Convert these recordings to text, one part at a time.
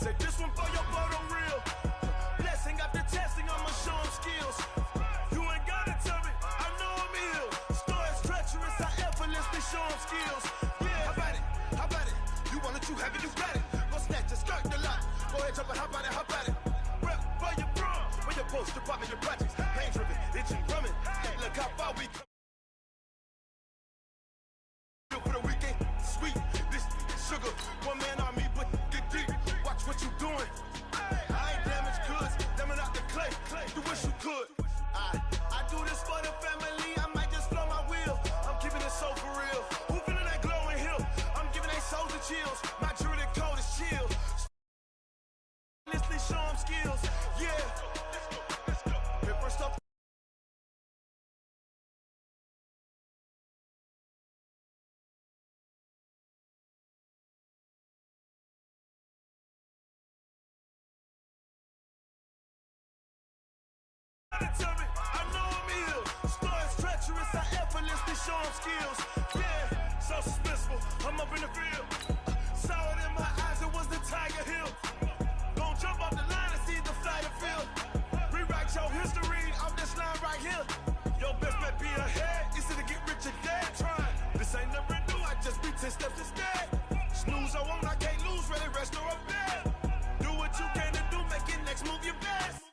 Say this one for your photo reel. Blessing after testing, I'ma show them skills. You ain't gotta tell me, I know I'm ill. Stories treacherous, I effortlessly show them skills. Yeah, how about it? How about it? You want it, you have it, you got it. Go snatch your skirt the lot. Go ahead, jump it, how about it? How about it? Rep for your bro, when your poster popping your projects. Pain driven, itching, drumming. Look how far we come. For the weekend, sweet, this sugar. One man army, but get deep. Watch what you doing. I ain't damaged goods, damn it out the clay. You wish you could. I do this for the family. I might just flow my wheel. I'm keeping it so for real. Who feeling that glowing hill? I'm giving they souls the chills. My jewelry code is chill. Honestly, show them skills. Yeah. Let's go. Here first up. Tell me, I know I'm ill. Stories treacherous, I effortlessly show them skills. Yeah, so suspenseful, I'm up in the field. Saw it in my eyes, it was the Tiger Hill. Gon' jump off the line and see the flight of field. Rewrite your history off this line right here. Your best bet be ahead, easy to get rich or dead trying. This ain't never new, I just be 10 steps instead. Snooze I won't, I can't lose, ready, rest or a bed. Do what you can to do, make it next move your best.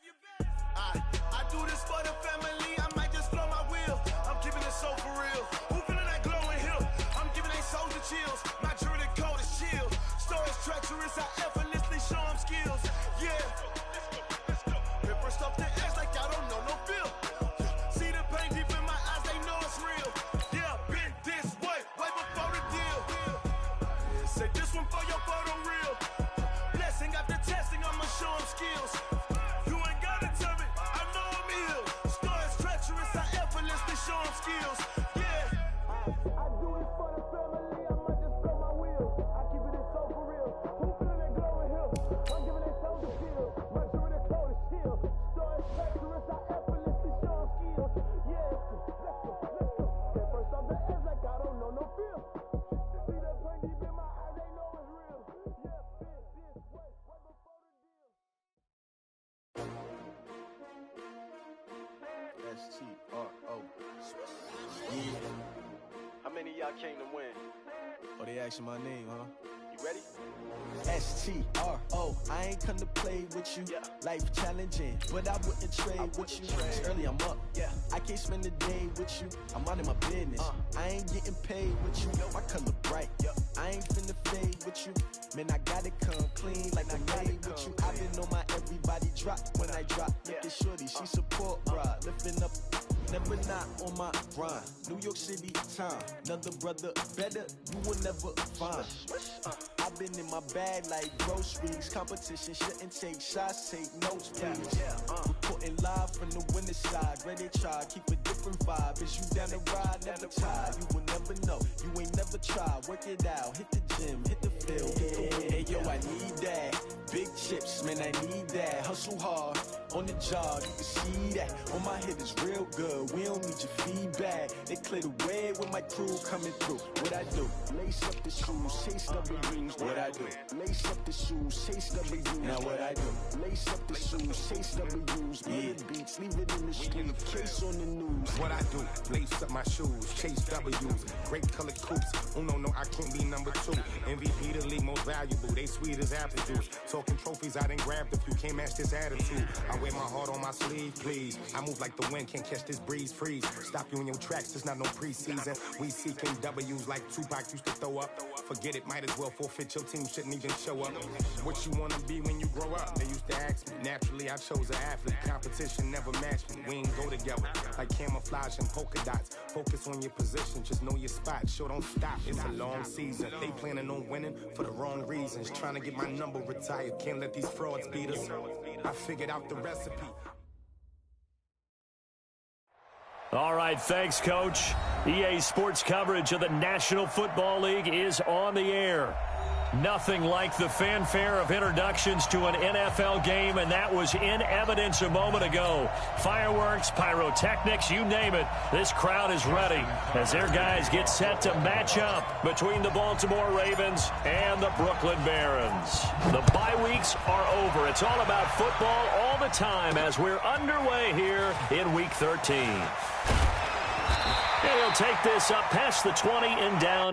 I do this for the family, I might just flow my wheel. I'm keeping it so for real. Who feeling that glowing hill? I'm giving they souls the chills. My jewelry code is chill. Stories treacherous, I effortlessly show them skills. Yeah. Let's go. Here first off the edge like I don't know no feel. See the pain deep in my eyes, they know it's real. Yeah, been this way before the deal. Say this one for your photo reel. Blessing after testing, I'ma show them skills. Show them skills, yeah. I do this for the family, I might just blow my wheel. I keep it so for real. Who feeling that glowing hill? I'm giving it so to feel. My jewelry code is chill. Stories treacherous, I effortlessly show them skills. Yeah, let's go. Get first off the edge like I don't know no feel. See the pain deep in my eyes, they know it's real. Yeah, been this way before the deal. STRO. Yeah. How many of y'all came to win? Oh, they asking my name, huh? You ready? STRO. I ain't come to play with you. Yeah. Life challenging, but I wouldn't trade with you. It's early, I'm up. Yeah. I can't spend the day with you. I'm minding my business. I ain't getting paid with you. My color bright. I ain't finna fade with you. Man, I gotta come clean like I made with you. I been on my everybody drop when I drop. Look at shorty, she support, bruh. Lifting up. Never not on my grind. New York City time. Another brother better, you will never find. I've been in my bag like groceries. Competition shouldn't take shots, take notes, please. Reporting live from the winning side. Ready to try, keep a different vibe. Is you down the ride, never tired. You will never know, you ain't never tried. Work it out, hit the gym, hit the field. Hey yo, I need that. Big chips, man, I need that. Hustle hard, on the job, you can see that. On my head is real good, we don't need your feedback. They clear the way with my crew coming through. What I do? Lace up the shoes, chase W's. What I do? Lace up the shoes, chase W's. Now what I do? Lace up the shoes, chase W's. Murder beats, leave it in the street, case on the news. What I do? Lace up my shoes, chase W's. Great color coops, oh no, I can't be number 2. MVP the league most valuable, they sweet as apple juice. Talking trophies, I done grabbed a few, can't match this attitude. I wear my heart on my sleeve, please. I move like the wind, can't catch this breeze, freeze. Stop you in your tracks, it's not no preseason. We seeking W's like Tupac used to throw up. Forget it, might as well forfeit, your team shouldn't even show up. What you wanna be when you grow up? They used to ask me. Naturally, I chose an athlete. Competition never matched me. We ain't go together like camouflage and polka dots. Focus on your position, just know your spot. Sure, don't stop, it's a long season. They planning on winning for the wrong reasons. Trying to get my number retired, can't let these frauds beat us. I figured out the recipe. All right, thanks, Coach. EA Sports coverage of the National Football League is on the air. Nothing like the fanfare of introductions to an NFL game, and that was in evidence a moment ago. Fireworks, pyrotechnics, you name it. This crowd is ready as their guys get set to match up between the Baltimore Ravens and the Brooklyn Barons. The bye weeks are over. It's all about football all the time as we're underway here in Week 13. And he'll take this up past the 20 and down.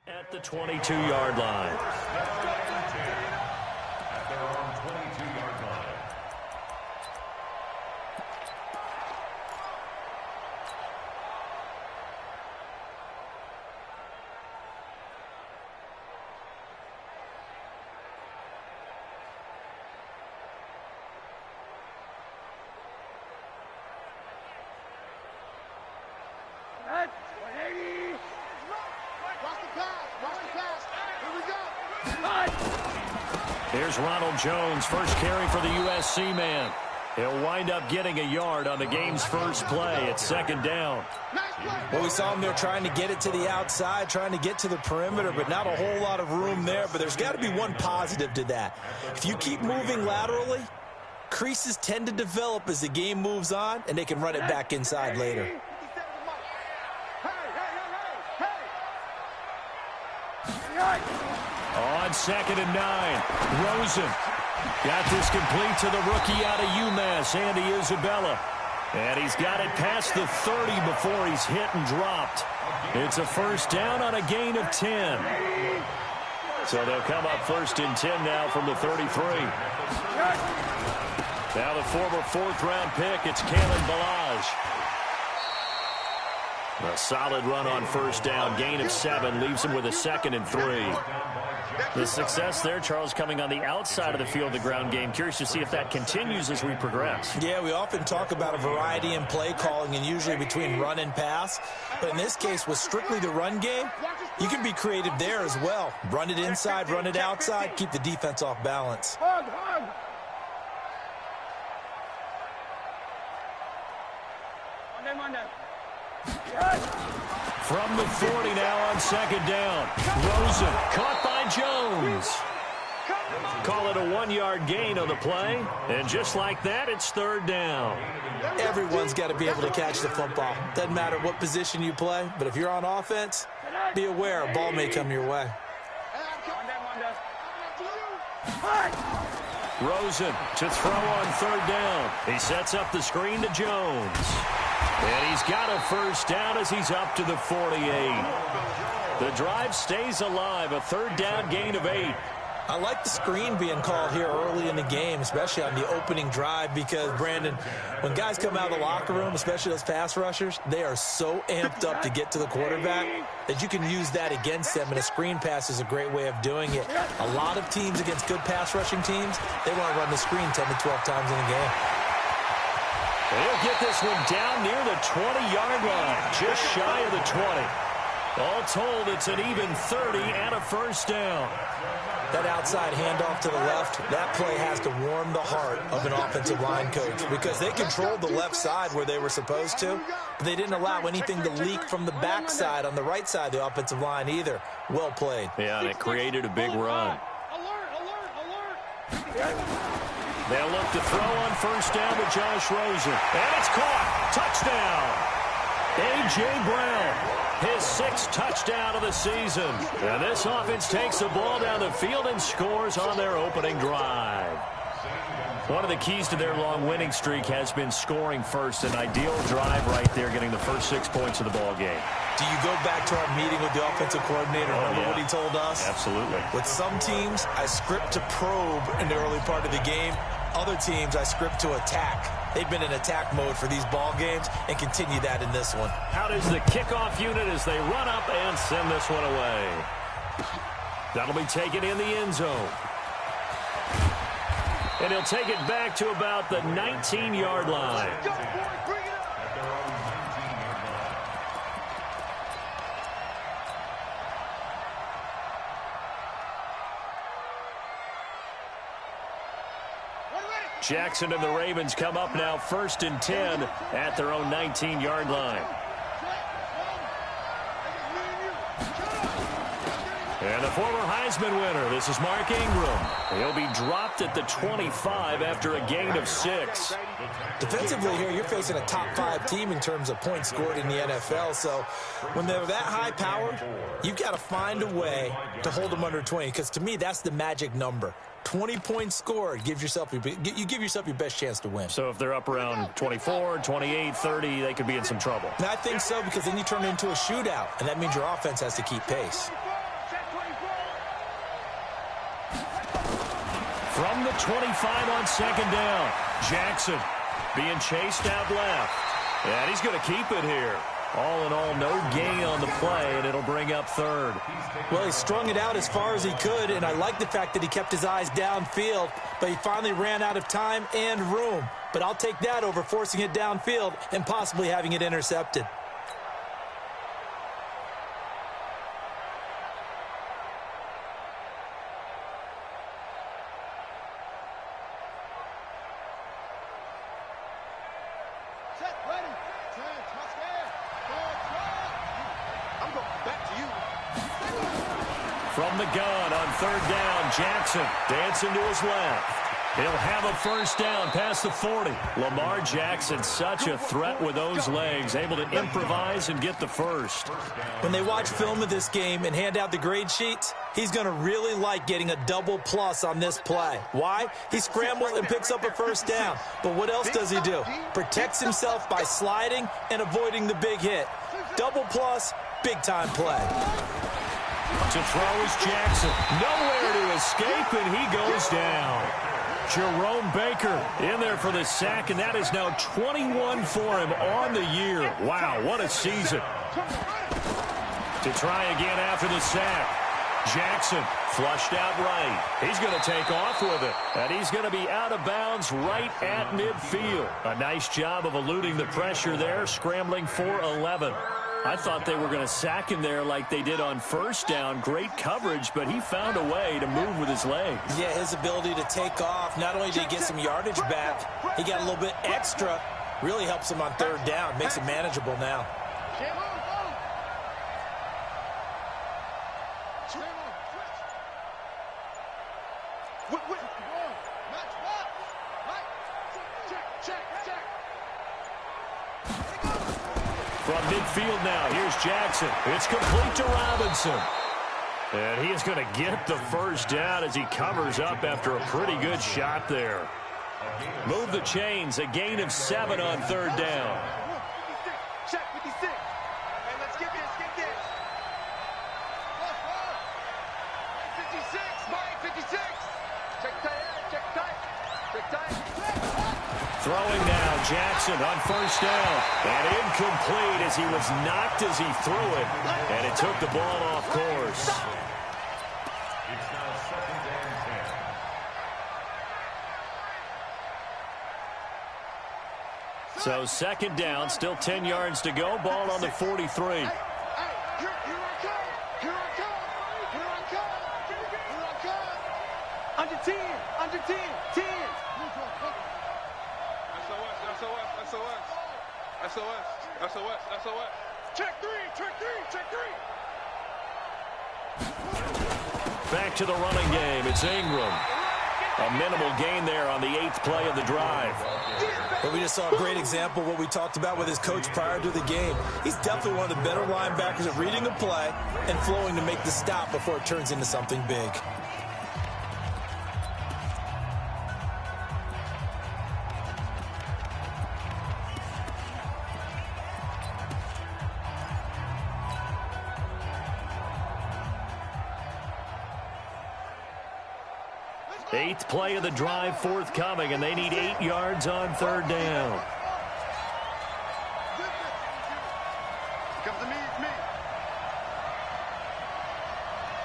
At the 22-yard line. At their own 22-yard line. Here's Ronald Jones, first carry for the USC man. He'll wind up getting a yard on the game's first play. It's second down. Well, we saw him there trying to get it to the outside, trying to get to the perimeter, but not a whole lot of room there. But there's got to be one positive to that. If you keep moving laterally, creases tend to develop as the game moves on, and they can run it back inside later. On 2nd and 9, Rosen got this complete to the rookie out of UMass, Andy Isabella. And he's got it past the 30 before he's hit and dropped. It's a first down on a gain of 10. So they'll come up 1st and 10 now from the 33. Now the former 4th-round pick, it's Kalen Ballage. A solid run on first down, gain of 7, leaves him with a 2nd and 3. The success there, Charles, coming on the outside of the field, the ground game. Curious to see if that continues as we progress. Yeah, we often talk about a variety in play calling and usually between run and pass. But in this case, with strictly the run game, you can be creative there as well. Run it inside, run it outside, keep the defense off balance. From the 40 now on 2nd down. Rosen caught by Jones. Call it a 1-yard gain on the play. And just like that, it's 3rd down. Everyone's got to be able to catch the football. Doesn't matter what position you play, but if you're on offense, be aware a ball may come your way. Rosen to throw on 3rd down. He sets up the screen to Jones. And he's got a first down as he's up to the 48. The drive stays alive, a 3rd down gain of 8. I like the screen being called here early in the game, especially on the opening drive, because, Brandon, when guys come out of the locker room, especially those pass rushers, they are so amped up to get to the quarterback that you can use that against them, and a screen pass is a great way of doing it. A lot of teams against good pass rushing teams, they want to run the screen 10 to 12 times in a game. He'll get this one down near the 20-yard line, just shy of the 20. All told, it's an even 30 and a first down. That outside handoff to the left, that play has to warm the heart of an offensive line coach because they controlled the left side where they were supposed to, but they didn't allow anything to leak from the backside on the right side of the offensive line either. Well played. Yeah, and it created a big run. They'll look to throw on first down to Josh Rosen. And it's caught. Touchdown. A.J. Brown, his 6th touchdown of the season. And this offense takes the ball down the field and scores on their opening drive. One of the keys to their long winning streak has been scoring first. An ideal drive right there, getting the first 6 points of the ball game. Do you go back to our meeting with the offensive coordinator? Remember what he told us? Absolutely. With some teams, I script to probe in the early part of the game. Other teams I script to attack. They've been in attack mode for these ball games and continue that in this one. How does the kickoff unit as they run up and send this one away? That'll be taken in the end zone. And he'll take it back to about the 19-yard line. Jackson and the Ravens come up now 1st and 10 at their own 19-yard line. And the former Heisman winner, this is Mark Ingram. He'll be dropped at the 25 after a gain of 6. Defensively here, you're facing a top 5 team in terms of points scored in the NFL. So when they're that high-powered, you've got to find a way to hold them under 20. Because to me, that's the magic number. 20 points scored, you give yourself your best chance to win. So if they're up around 24, 28, 30, they could be in some trouble. And I think so, because then you turn it into a shootout, and that means your offense has to keep pace. From the 25 on 2nd down, Jackson being chased out left. And he's going to keep it here. All in all, no gain on the play, and it'll bring up 3rd. Well, he strung it out as far as he could, and I like the fact that he kept his eyes downfield, but he finally ran out of time and room. But I'll take that over forcing it downfield and possibly having it intercepted. From the gun on 3rd down, Jackson dancing to his left. He'll have a 1st down past the 40. Lamar Jackson, such a threat with those legs, able to improvise and get the 1st. When they watch film of this game and hand out the grade sheets, he's going to really like getting a double plus on this play. Why? He scrambles and picks up a 1st down. But what else does he do? Protects himself by sliding and avoiding the big hit. Double plus, big-time play. To throw is Jackson. Nowhere to escape, and he goes down. Jerome Baker in there for the sack, and that is now 21 for him on the year. Wow, what a season. To try again after the sack. Jackson flushed out right. He's going to take off with it, and he's going to be out of bounds right at midfield. A nice job of eluding the pressure there, scrambling for 11. I thought they were going to sack him there like they did on 1st down. Great coverage, but he found a way to move with his legs. Yeah, his ability to take off, not only did he get some yardage back, he got a little bit extra. Really helps him on 3rd down, makes it manageable now. From midfield now, here's Jackson. It's complete to Robinson. And he is going to get the 1st down as he covers up after a pretty good shot there. Move the chains, a gain of 7 on 3rd down. Check 56. Hey, let's get this, get this. 56, Mike, 56. Check tight. Throwing now, Jackson on 1st down. And incomplete as he was knocked as he threw it. And it took the ball off course. It's now 2nd and 10. So 2nd down, still 10 yards to go. Ball on the 43. Under 10, 10. SOS. Check three. Back to the running game. It's Ingram. A minimal gain there on the 8th play of the drive. But we just saw a great example of what we talked about with his coach prior to the game. He's definitely one of the better linebackers at reading the play and flowing to make the stop before it turns into something big. 8th play of the drive forthcoming, and they need 8 yards on third down. Comes to me, it's me.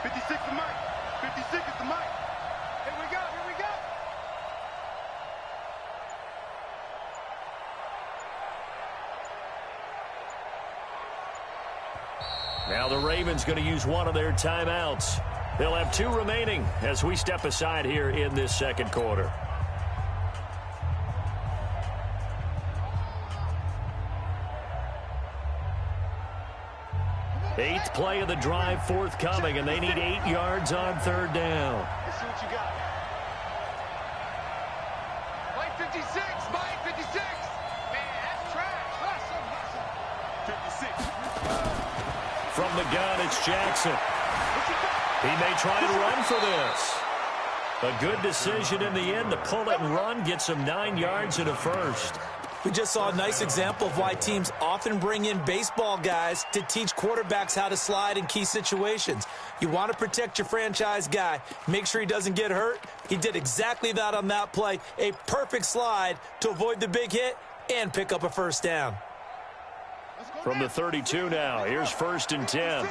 56 is Mike. 56 is the Mike. Here we go, here we go. Now the Ravens going to use one of their timeouts. They'll have 2 remaining as we step aside here in this second quarter. Eighth play of the drive forthcoming, and they need 8 yards on third down. Let's see what you got. Mike 56, Mike 56. Man, that's trash. Hustle, hustle. 56. From the gun, it's Jackson. He may try and run for this. A good decision in the end to pull it and run, gets him 9 yards and a first. We just saw a nice example of why teams often bring in baseball guys to teach quarterbacks how to slide in key situations. You want to protect your franchise guy. Make sure he doesn't get hurt. He did exactly that on that play. A perfect slide to avoid the big hit and pick up a first down. From the 32 now, here's 1st and 10.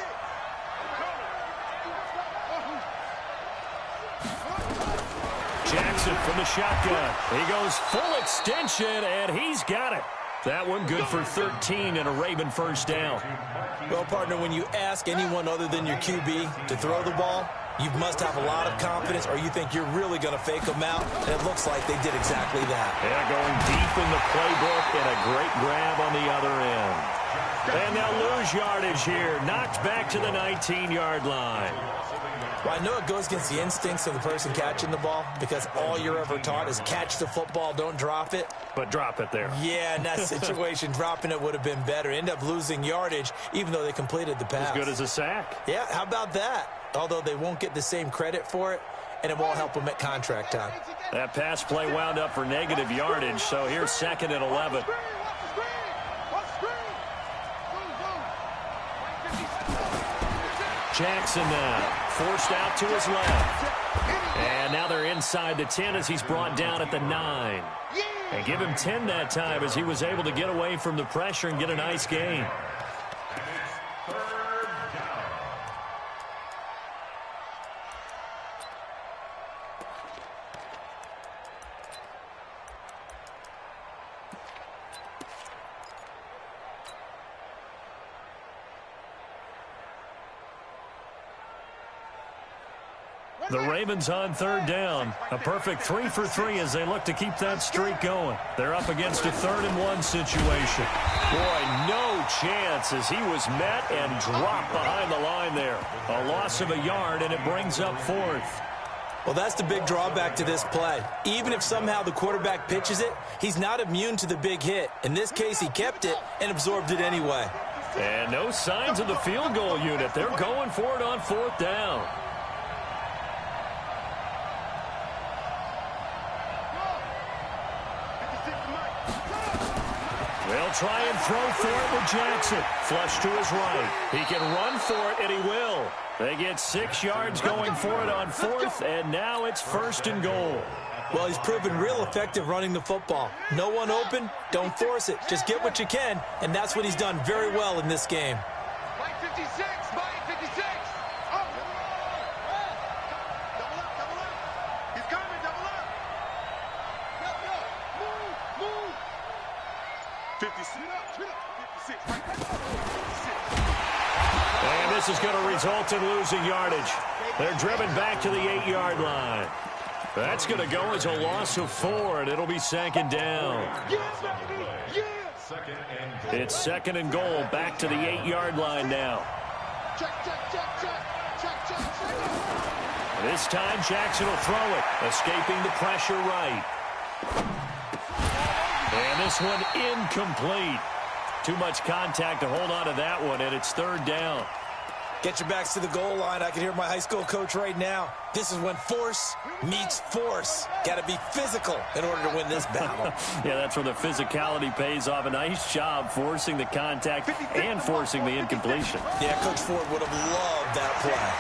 Jackson from the shotgun. He goes full extension, and he's got it. That one good for 13 and a Raven first down. Well, partner, when you ask anyone other than your QB to throw the ball, you must have a lot of confidence, or you think you're really going to fake them out, and it looks like they did exactly that. Yeah, going deep in the playbook and a great grab on the other end. And they'll lose yardage here. Knocked back to the 19-yard line. Well, I know it goes against the instincts of the person catching the ball because all you're ever taught is catch the football, don't drop it. But drop it there. Yeah, in that situation, dropping it would have been better. End up losing yardage even though they completed the pass. As good as a sack. Yeah, how about that? Although they won't get the same credit for it, and it won't help them at contract time. That pass play wound up for negative yardage, so here's 2nd and 11. Jackson now, forced out to his left. And now they're inside the 10 as he's brought down at the 9. And give him 10 that time as he was able to get away from the pressure and get a nice gain. The Ravens on third down. A perfect 3 for 3 as they look to keep that streak going. They're up against a 3rd and 1 situation. Boy, no chance as he was met and dropped behind the line there. A loss of a yard, and it brings up 4th. Well, that's the big drawback to this play. Even if somehow the quarterback pitches it, he's not immune to the big hit. In this case, he kept it and absorbed it anyway. And no signs of the field goal unit. They're going for it on 4th down. They'll try and throw for it with Jackson. Flush to his right. He can run for it, and he will. They get 6 yards going for it on 4th, and now it's 1st and goal. Well, he's proven real effective running the football. No one open, don't force it. Just get what you can, and that's what he's done very well in this game. Mike 56, Mike 56. Oh. Double up. He's coming, double up. Move. 56. And this is going to result in losing yardage. They're driven back to the 8-yard line. That's going to go as a loss of 4, and it'll be 2nd down. It's 2nd and goal, back to the 8-yard line now. This time, Jackson will throw it, escaping the pressure right. And this one incomplete. Too much contact to hold on to that one, and it's 3rd down. Get your backs to the goal line. I can hear my high school coach right now. This is when force meets force. Got to be physical in order to win this battle. Yeah, that's where the physicality pays off. A nice job forcing the contact and forcing the incompletion. Yeah, Coach Ford would have loved that play.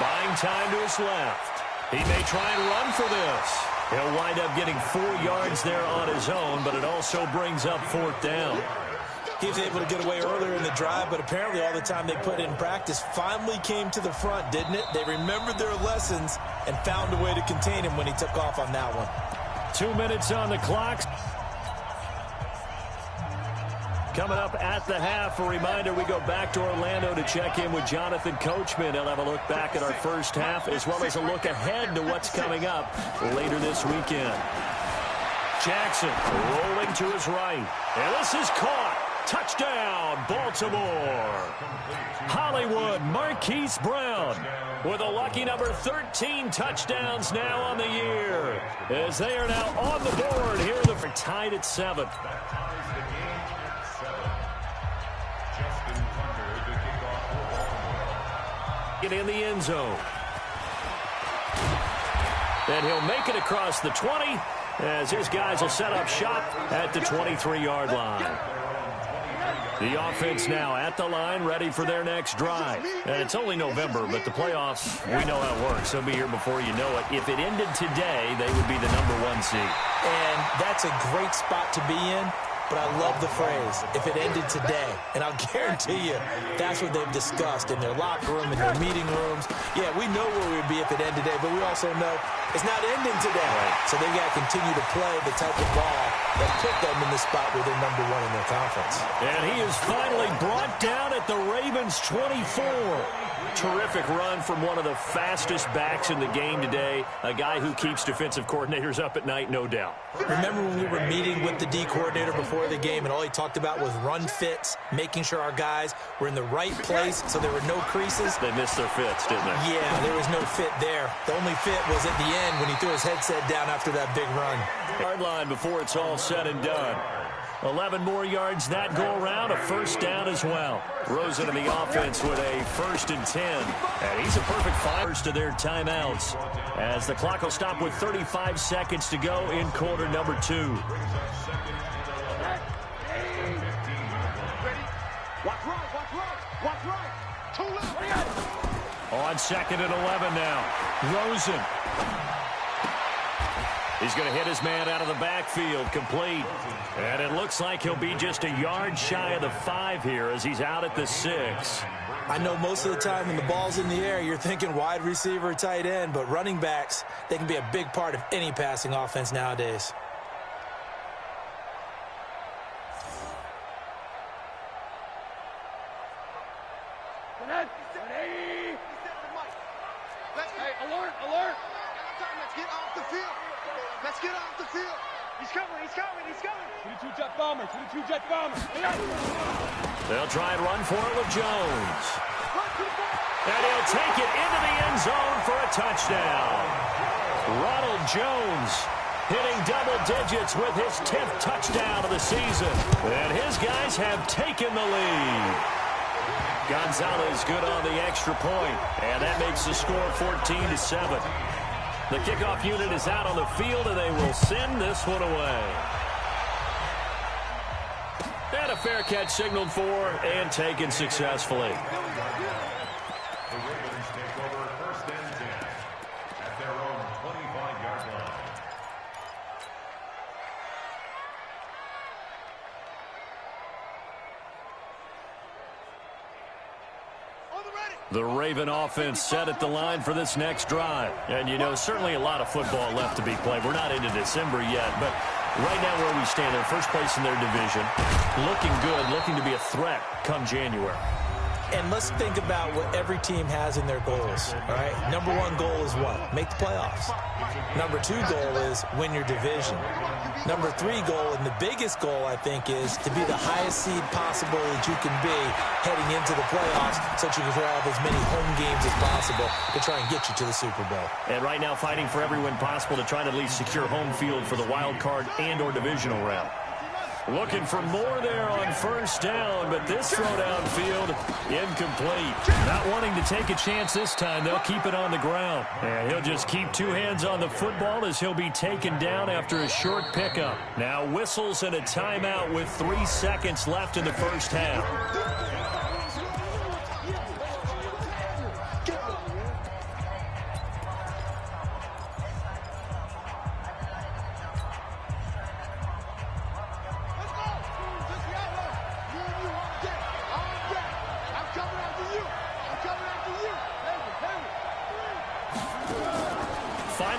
Buying time to his left. He may try and run for this. He'll wind up getting 4 yards there on his own, but it also brings up 4th down. He was able to get away earlier in the drive, but apparently all the time they put in practice finally came to the front, didn't it? They remembered their lessons and found a way to contain him when he took off on that one. 2 minutes on the clock. Coming up at the half, a reminder, we go back to Orlando to check in with Jonathan Coachman. He'll have a look back at our first half, as well as a look ahead to what's coming up later this weekend. Jackson rolling to his right. And this is caught. Touchdown, Baltimore. Hollywood, Marquise Brown with a lucky number 13 touchdowns now on the year, as they are now on the board here. They're tied at 7. Get in the end zone. And he'll make it across the 20 as his guys will set up shop at the 23-yard line. The offense now at the line, ready for their next drive. And it's only November, but the playoffs, we know how it works. They'll be here before you know it. If it ended today, they would be the #1 seed. And that's a great spot to be in. But I love the phrase, if it ended today. And I'll guarantee you, that's what they've discussed in their locker room, in their meeting rooms. Yeah, we know where we'd be if it ended today, but we also know it's not ending today. Right. So they've got to continue to play the type of ball that put them in the spot where they're #1 in their conference. And he is finally brought down at the Ravens' 24. Terrific run from one of the fastest backs in the game today, a guy who keeps defensive coordinators up at night, no doubt. Remember when we were meeting with the D coordinator before the game, and all he talked about was run fits, making sure our guys were in the right place so there were no creases? They missed their fits, didn't they? Yeah, there was no fit there. The only fit was at the end when he threw his headset down after that big run. Hard line before it's all said and done. 11 more yards that go around, a first down as well. Rosen in the offense with a 1st and 10. And he's a perfect first to their timeouts, as the clock will stop with 35 seconds to go in quarter number 2. On 2nd and 11 now. Rosen. He's going to hit his man out of the backfield, complete. And it looks like he'll be just a yard shy of the 5 here as he's out at the 6. I know most of the time when the ball's in the air, you're thinking wide receiver, tight end, but running backs, they can be a big part of any passing offense nowadays. Alert! Let's get off the field. Let's get off the field. He's coming. 22 jet bomber. They'll try and run for it with Jones. And he'll take it into the end zone for a touchdown. Ronald Jones hitting double digits with his 10th touchdown of the season. And his guys have taken the lead. Gonzalez good on the extra point, and that makes the score 14-7. The kickoff unit is out on the field, and they will send this one away. And a fair catch signaled for and taken successfully. The Ravens take over 1st and 10 at their own 25-yard line. The Raven offense set at the line for this next drive. And, you know, certainly a lot of football left to be played. We're not into December yet, but right now where we stand, they're first place in their division. Looking good, looking to be a threat come January. And let's think about what every team has in their goals, all right? #1 goal is what? Make the playoffs. #2 goal is win your division. #3 goal, and the biggest goal, I think, is to be the highest seed possible that you can be heading into the playoffs so that you can have as many home games as possible to try and get you to the Super Bowl. And right now fighting for every win possible to try to at least secure home field for the wild card and or divisional round. Looking for more there on 1st down, but this throw downfield incomplete. Not wanting to take a chance this time, they'll keep it on the ground. And he'll just keep 2 hands on the football as he'll be taken down after a short pickup. Now whistles and a timeout with 3 seconds left in the first half.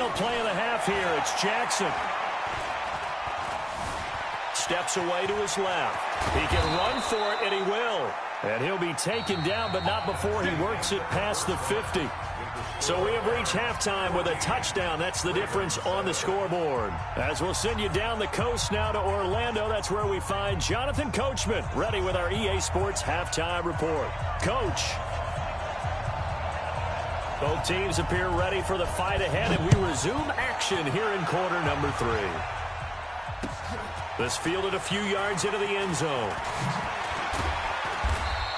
final play of the half here. It's Jackson. Steps away to his left. He can run for it, and he will. And he'll be taken down, but not before he works it past the 50. So we have reached halftime with a touchdown. That's the difference on the scoreboard. As we'll send you down the coast now to Orlando, that's where we find Jonathan Coachman, ready with our EA Sports halftime report. Coach. Both teams appear ready for the fight ahead, and we resume action here in quarter number 3. This fielded a few yards into the end zone.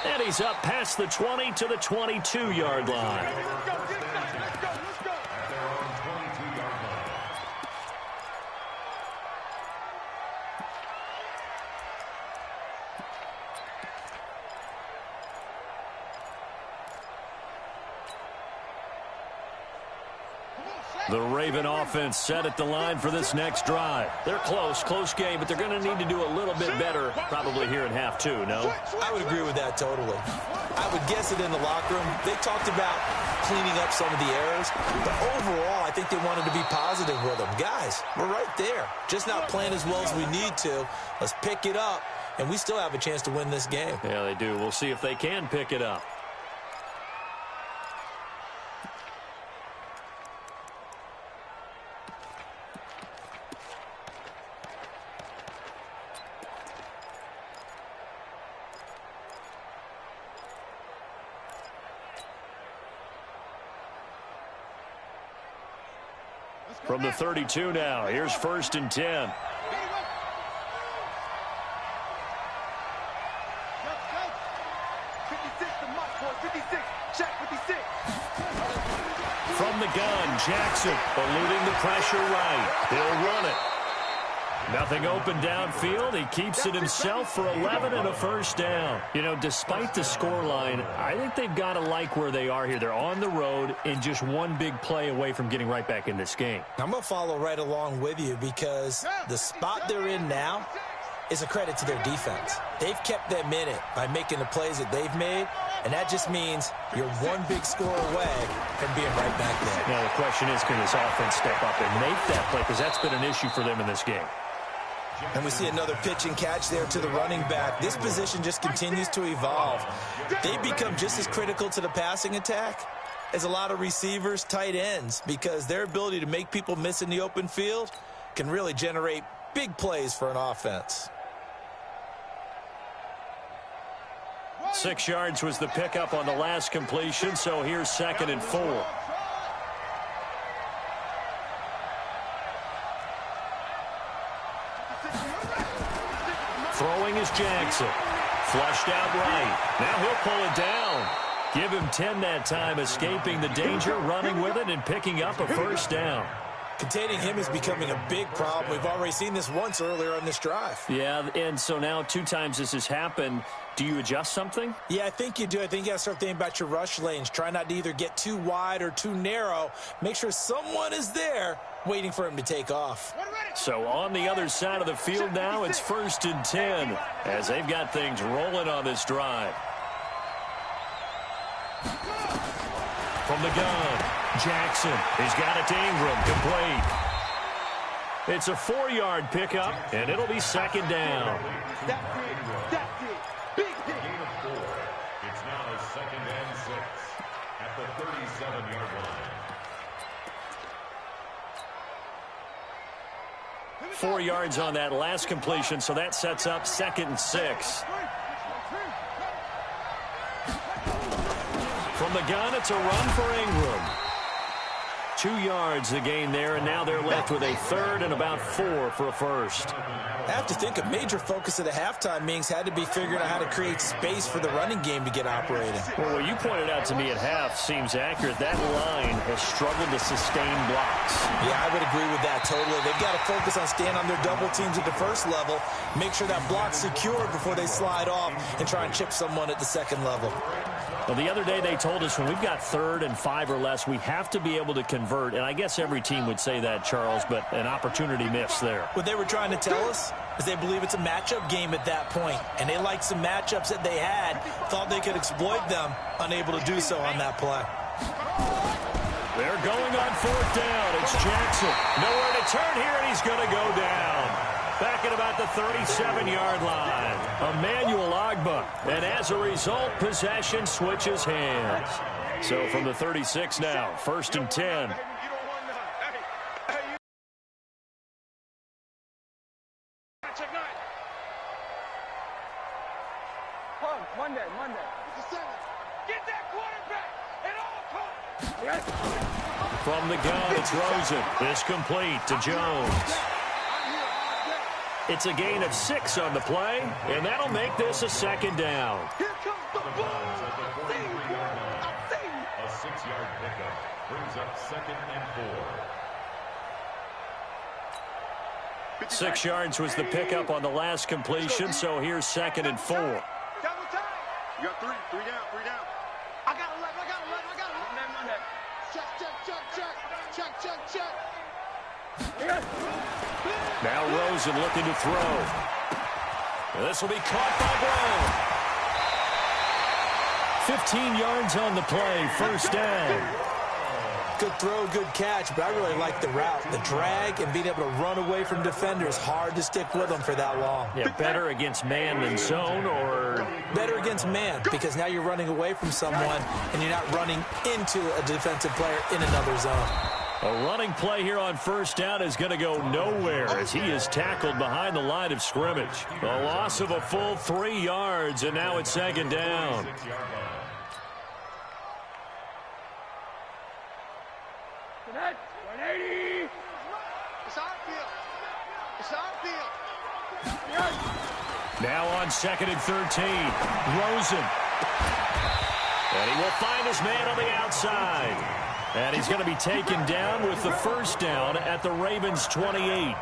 And he's up past the 20 to the 22-yard line. The Raven offense set at the line for this next drive. They're close game, but they're going to need to do a little bit better probably here in half 2, no? I would agree with that totally. I would guess it in the locker room. They talked about cleaning up some of the errors, but overall, I think they wanted to be positive with them. Guys, we're right there. Just not playing as well as we need to. Let's pick it up, and we still have a chance to win this game. Yeah, they do. We'll see if they can pick it up. From the 32 now, here's 1st and 10. From the gun, Jackson eluding the pressure right. He'll run it. Nothing open downfield. He keeps it himself for 11 and a first down. You know, despite the scoreline, I think they've got to like where they are here. They're on the road and just one big play away from getting right back in this game. I'm going to follow right along with you because the spot they're in now is a credit to their defense. They've kept them in it by making the plays that they've made, and that just means you're one big score away from being right back there. Now, the question is, can this offense step up and make that play? Because that's been an issue for them in this game. And we see another pitch and catch there to the running back. This position just continues to evolve. They become just as critical to the passing attack as a lot of receivers, tight ends, because their ability to make people miss in the open field can really generate big plays for an offense. 6 yards was the pickup on the last completion, so here's 2nd and 4. Throwing is Jackson. Flushed out right. Now he'll pull it down. Give him 10 that time, escaping the danger, running with it, and picking up a first down. Containing him is becoming a big problem. We've already seen this once earlier on this drive. Yeah, and so now 2 times this has happened. Do you adjust something? Yeah, I think you do. I think you got to start thinking about your rush lanes. Try not to either get too wide or too narrow. Make sure someone is there waiting for him to take off. So on the other side of the field now, it's 1st and 10 as they've got things rolling on this drive. From the gun, Jackson. He's got it to Ingram, complete. It's a 4-yard pickup, and it'll be 2nd down. That's it. Big hit. Gain of 4. It's now 2nd and 6 at the 37-yard line. 4 yards on that last completion, so that sets up 2nd and 6. From the gun, it's a run for Ingram. 2 yards the gain there, and now they're left with a 3rd and about 4 for a first. I have to think a major focus of the halftime meetings had to be figuring out how to create space for the running game to get operating. Well, what you pointed out to me at half seems accurate. That line has struggled to sustain blocks. Yeah, I would agree with that totally. They've got to focus on staying on their double teams at the first level, make sure that block's secure before they slide off and try and chip someone at the second level. Well, the other day they told us when we've got 3rd and 5 or less, we have to be able to convert. And I guess every team would say that, Charles, but an opportunity missed there. What they were trying to tell us is they believe it's a matchup game at that point. And they liked some matchups that they had, thought they could exploit them, unable to do so on that play. They're going on 4th down. It's Jackson. Nowhere to turn here, and he's going to go down. Back at about the 37-yard line. Emmanuel Ogbah. And as a result, possession switches hands. So from the 36 now, 1st and 10. Monday. Get that quarterback at all costs. From the gun, it's Rosen. This complete to Jones. It's a gain of 6 on the play, and that'll make this a 2nd down. Here comes the ball. A 6-yard pickup brings up 2nd and 4. 6 yards was the pickup on the last completion, so here's 2nd and 4. You got 3 down. I got 11. Monday. Check. Now Rosen looking to throw. This will be caught by Brown. 15 yards on the play, 1st down. Good throw, good catch, but I really like the route. The drag and being able to run away from defenders, hard to stick with them for that long. Yeah, better against man than zone, or? Better against man, because now you're running away from someone and you're not running into a defensive player in another zone. A running play here on 1st down is going to go nowhere as he is tackled behind the line of scrimmage. A loss of a full 3 yards, and now it's 2nd down. Now on 2nd and 13, Rosen. And he will find his man on the outside. And he's going to be taken down with the 1st down at the Ravens' 28.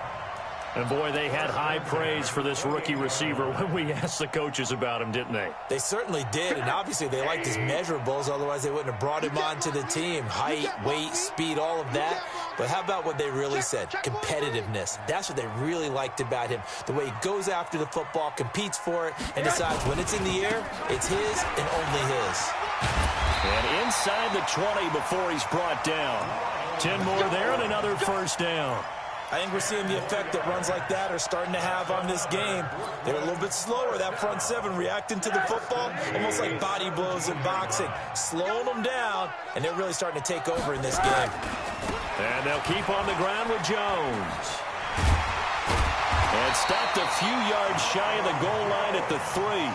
And, boy, they had high praise for this rookie receiver when we asked the coaches about him, didn't they? They certainly did, and obviously they liked his measurables. Otherwise, they wouldn't have brought him onto the team. Height, weight, speed, all of that. But how about what they really said? Competitiveness. That's what they really liked about him. The way he goes after the football, competes for it, and decides when it's in the air, it's his and only his. And inside the 20 before he's brought down. 10 more there and another 1st down. I think we're seeing the effect that runs like that are starting to have on this game. They're a little bit slower, that front 7, reacting to the football, almost like body blows in boxing, slowing them down, and they're really starting to take over in this game. And they'll keep on the ground with Jones. And stopped a few yards shy of the goal line at the 3.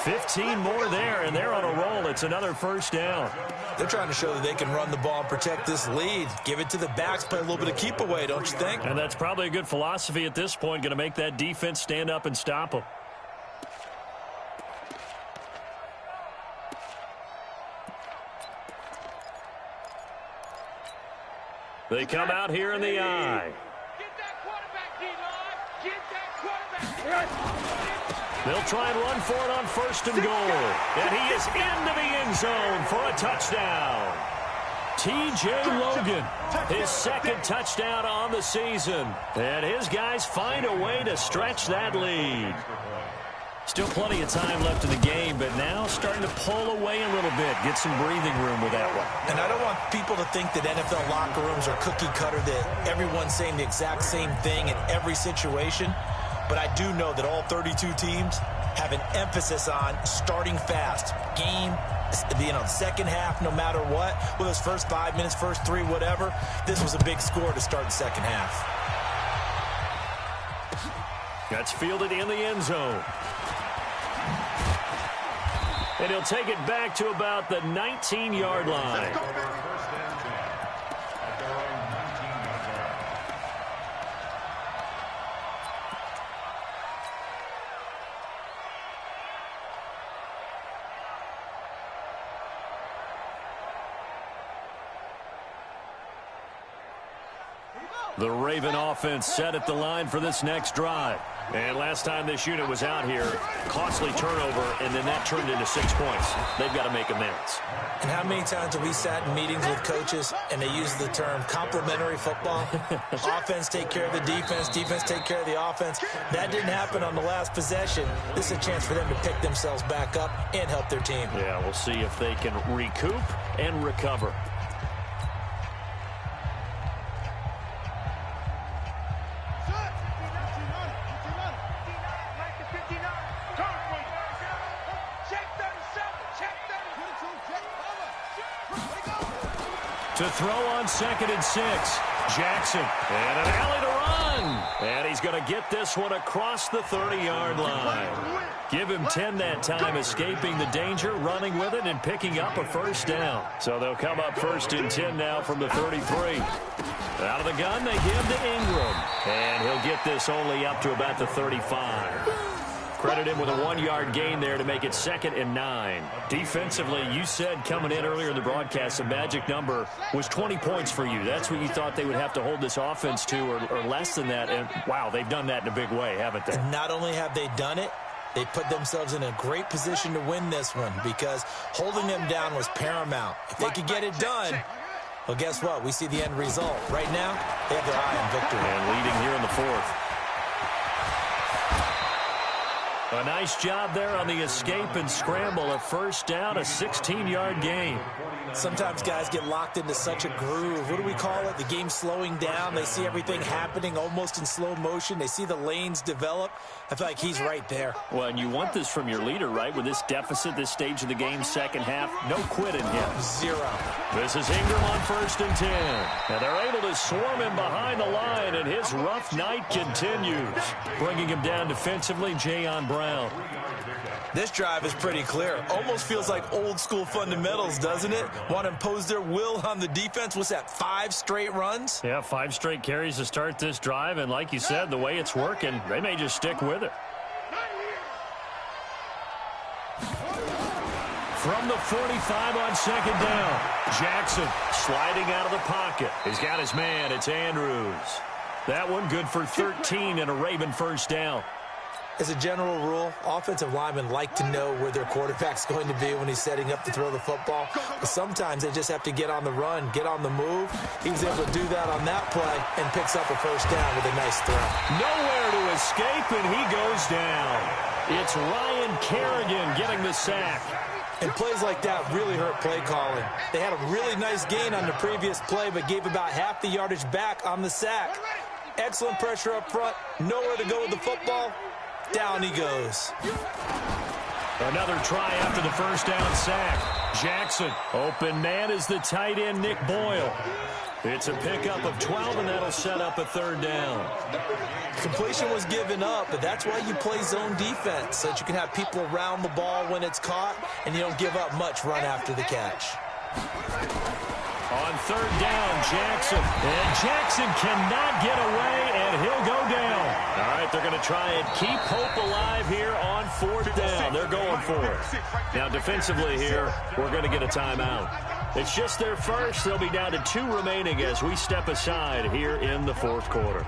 15 more there, and they're on a roll. It's another 1st down. They're trying to show that they can run the ball and protect this lead. Give it to the backs, play a little bit of keep away, don't you think? And that's probably a good philosophy at this point, going to make that defense stand up and stop them. They come out here in the eye. Get that quarterback, D-line. Get that quarterback. They'll try and run for it on 1st and goal. And he is into the end zone for a touchdown. T.J. Logan, his 2nd touchdown on the season. And his guys find a way to stretch that lead. Still plenty of time left in the game, but now starting to pull away a little bit, get some breathing room with that one. And I don't want people to think that NFL locker rooms are cookie cutter, that everyone's saying the exact same thing in every situation. But I do know that all 32 teams have an emphasis on starting fast. Game, second half, no matter what. Whether it's first 5 minutes, first 3, whatever. This was a big score to start the second half. That's fielded in the end zone. And he'll take it back to about the 19-yard line. The Raven offense set at the line for this next drive. And last time this unit was out here, costly turnover, and then that turned into 6 points. They've got to make amends. And how many times have we sat in meetings with coaches and they use the term complementary football? Offense take care of the defense, defense take care of the offense. That didn't happen on the last possession. This is a chance for them to pick themselves back up and help their team. Yeah, we'll see if they can recoup and recover. To throw on 2nd and 6. Jackson. And an alley to run. And he's going to get this one across the 30-yard line. Give him 10 that time, escaping the danger, running with it, and picking up a first down. So they'll come up 1st and 10 now from the 33. Out of the gun, they give to Ingram. And he'll get this only up to about the 35. Credit him with a 1-yard gain there to make it 2nd and 9. Defensively, you said coming in earlier in the broadcast, the magic number was 20 points for you. That's what you thought they would have to hold this offense to, or less than that. And, wow, they've done that in a big way, haven't they? And not only have they done it, they put themselves in a great position to win this one because holding them down was paramount. If they could get it done, well, guess what? We see the end result. Right now, they have their eye on victory. And leading here in the 4th. A nice job there on the escape and scramble. A first down, a 16-yard gain. Sometimes guys get locked into such a groove. What do we call it? The game slowing down. They see everything happening almost in slow motion. They see the lanes develop. I feel like he's right there. Well, and you want this from your leader, right? With this deficit, this stage of the game, second half, no quit in him. 0. This is Ingram on 1st and 10. And they're able to swarm him behind the line, and his rough night continues. Bringing him down defensively, Jayon Brown. This drive is pretty clear. Almost feels like old school fundamentals, doesn't it? Want to impose their will on the defense. What's that, 5 straight runs? Yeah, 5 straight carries to start this drive. And like you said, the way it's working, they may just stick with it. From the 45 on 2nd down. Jackson sliding out of the pocket. He's got his man. It's Andrews. That one good for 13 and a Raven first down. As a general rule, offensive linemen like to know where their quarterback's going to be when he's setting up to throw the football. But sometimes they just have to get on the run, get on the move. He was able to do that on that play and picks up a first down with a nice throw. Nowhere to escape, and he goes down. It's Ryan Kerrigan getting the sack. And plays like that really hurt play calling. They had a really nice gain on the previous play, but gave about half the yardage back on the sack. Excellent pressure up front. Nowhere to go with the football. Down he goes. Another try after the first down sack. Jackson, open man is the tight end, Nick Boyle. It's a pickup of 12, and that'll set up a 3rd down. Completion was given up, but that's why you play zone defense, so that you can have people around the ball when it's caught, and you don't give up much run after the catch. On 3rd down, Jackson. And Jackson cannot get away, and he'll go down. All right, they're going to try and keep hope alive here on 4th down. They're going for it. Now, defensively here, we're going to get a timeout. It's just their first. They'll be down to 2 remaining as we step aside here in the 4th quarter.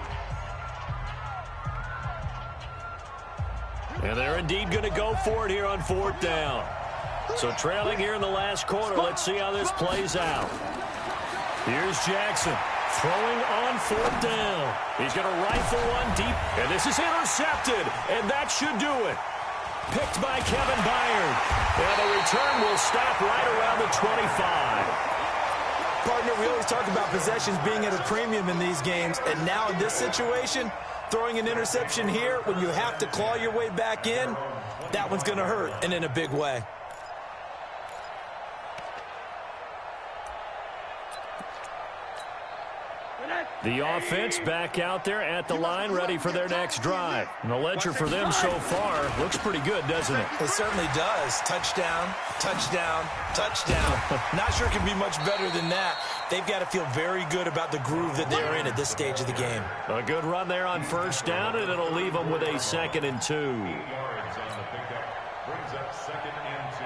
And they're indeed going to go for it here on 4th down. So trailing here in the last quarter, let's see how this plays out. Here's Jackson throwing on 4th down. He's going to rifle one deep, and this is intercepted, and that should do it. Picked by Kevin Byard. And the return will stop right around the 25. Partner, we always talk about possessions being at a premium in these games, and now in this situation, throwing an interception here when you have to claw your way back in, that one's going to hurt, and in a big way. The offense back out there at the line, ready for their next drive. And the ledger for them so far looks pretty good, doesn't it? It certainly does. Touchdown, touchdown, touchdown. Not sure it can be much better than that. They've got to feel very good about the groove that they're in at this stage of the game. A good run there on 1st down, and it'll leave them with a 2nd and 2. Brings up 2nd and 2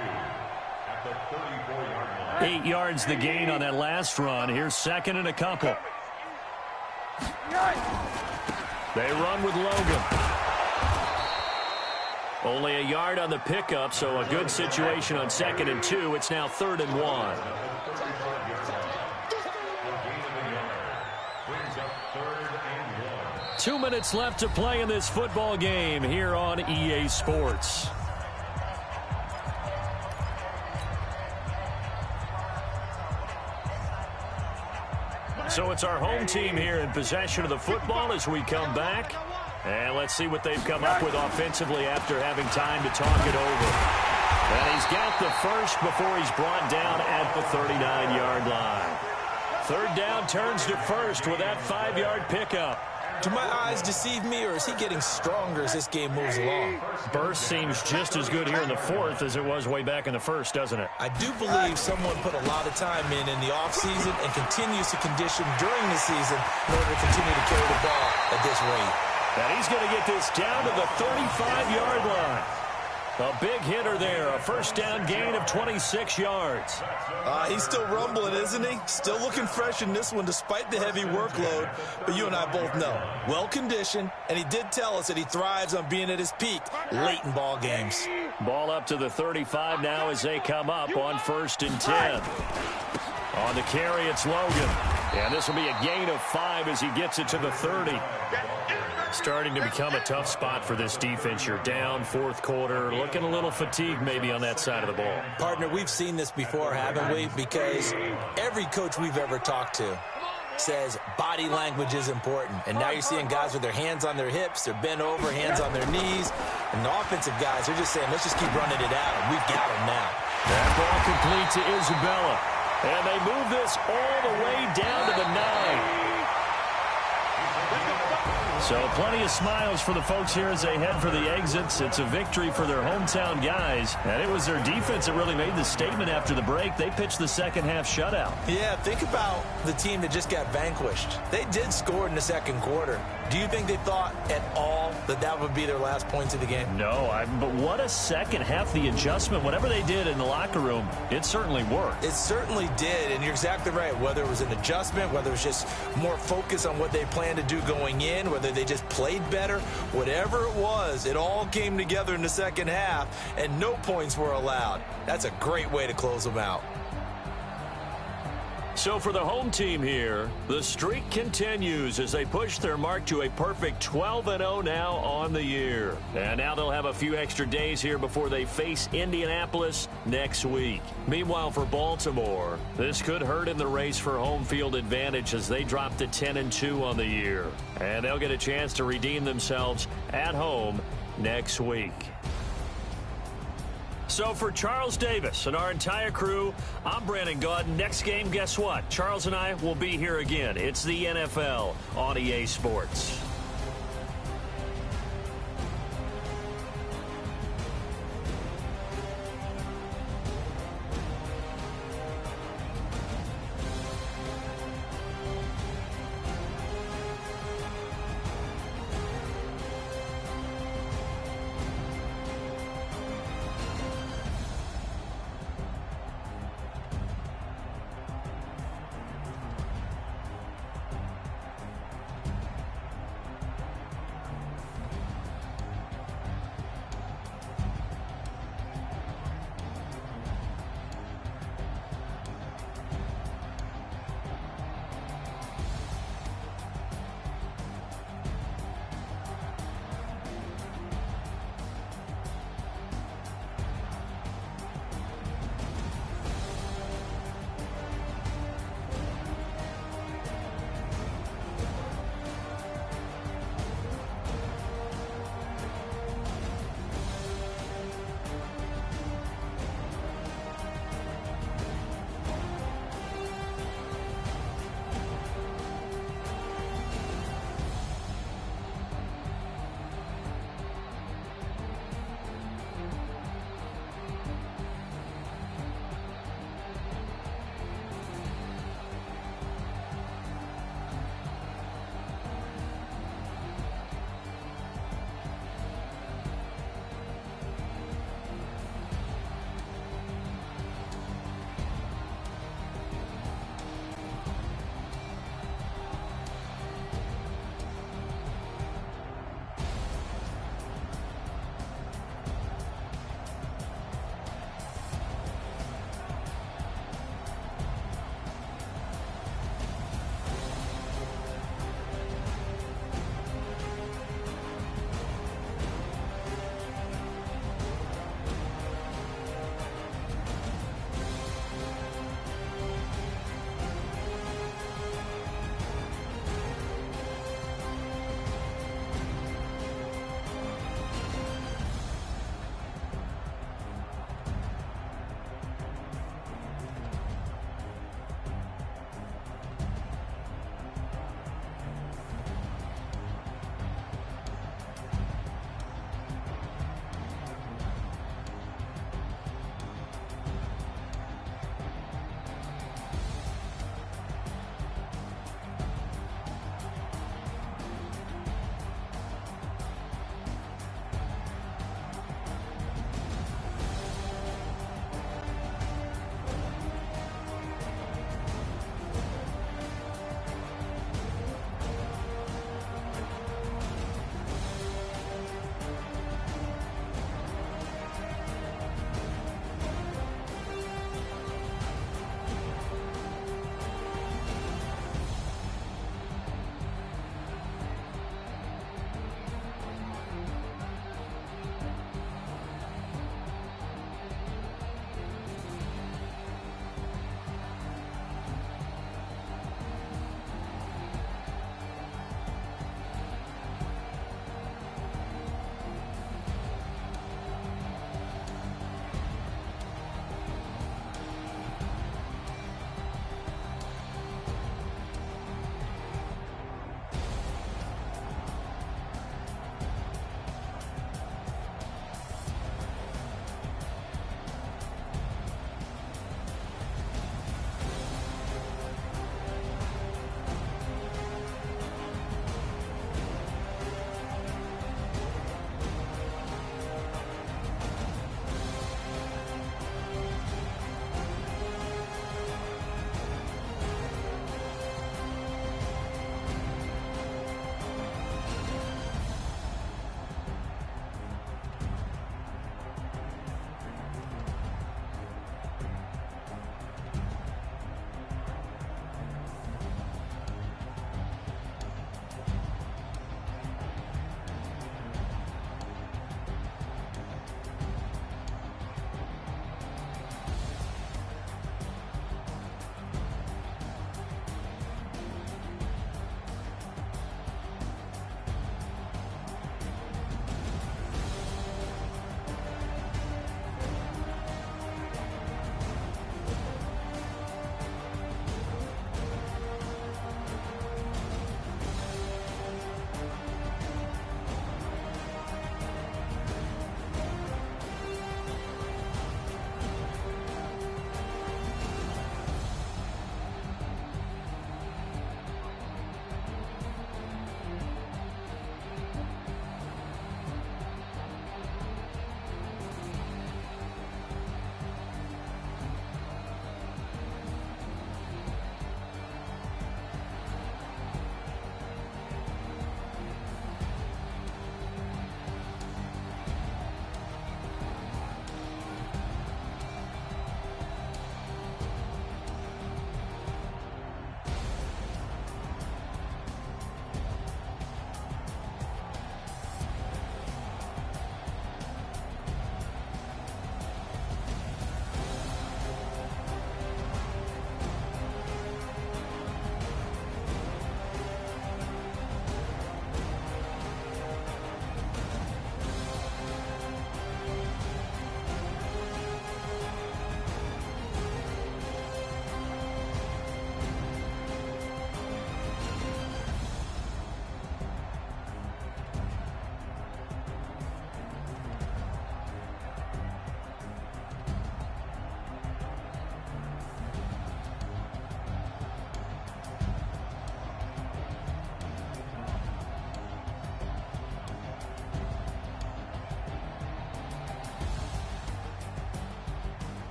at the 34-yard line. 8 yards the gain on that last run. Here's 2nd and a couple. They run with Logan. Only a yard on the pickup, so a good situation on 2nd and 2. It's now 3rd and 1. 2 minutes left to play in this football game here on EA Sports. So it's our home team here in possession of the football as we come back. And let's see what they've come up with offensively after having time to talk it over. And he's got the first before he's brought down at the 39-yard line. Third down turns to first with that 5-yard pickup. Do my eyes deceive me, or is he getting stronger as this game moves along? Burst seems just as good here in the fourth as it was way back in the first, doesn't it? I do believe someone put a lot of time in the offseason and continues to condition during the season in order to continue to carry the ball at this rate. And he's going to get this down to the 35-yard line. A big hitter there, a first down gain of 26 yards. He's still rumbling, isn't he? Still looking fresh in this one despite the heavy workload. But you and I both know, well-conditioned, and he did tell us that he thrives on being at his peak late in ball games. Ball up to the 35 now as they come up on 1st and 10. On the carry, it's Logan. And this will be a gain of 5 as he gets it to the 30. Starting to become a tough spot for this defense. You're down, fourth quarter, looking a little fatigued maybe on that side of the ball. Partner, we've seen this before, haven't we? Because every coach we've ever talked to says body language is important. And now you're seeing guys with their hands on their hips, they're bent over, hands on their knees. And the offensive guys are just saying, let's just keep running it at them. We've got them now. That ball complete to Isabella. And they move this all the way down to the 9. So plenty of smiles for the folks here as they head for the exits. It's a victory for their hometown guys. And it was their defense that really made the statement after the break. They pitched the second half shutout. Yeah, think about the team that just got vanquished. They did score in the second quarter. Do you think they thought at all that that would be their last points of the game? No, but what a second half. The adjustment, whatever they did in the locker room, it certainly worked. It certainly did, and you're exactly right. Whether it was an adjustment, whether it was just more focus on what they planned to do going in, whether they just played better, whatever it was, it all came together in the second half, and no points were allowed. That's a great way to close them out. So for the home team here, the streak continues as they push their mark to a perfect 12-0 now on the year. And now they'll have a few extra days here before they face Indianapolis next week. Meanwhile, for Baltimore, this could hurt in the race for home field advantage as they drop to 10-2 on the year. And they'll get a chance to redeem themselves at home next week. So for Charles Davis and our entire crew, I'm Brandon Gaudin. Next game, guess what? Charles and I will be here again. It's the NFL on EA Sports.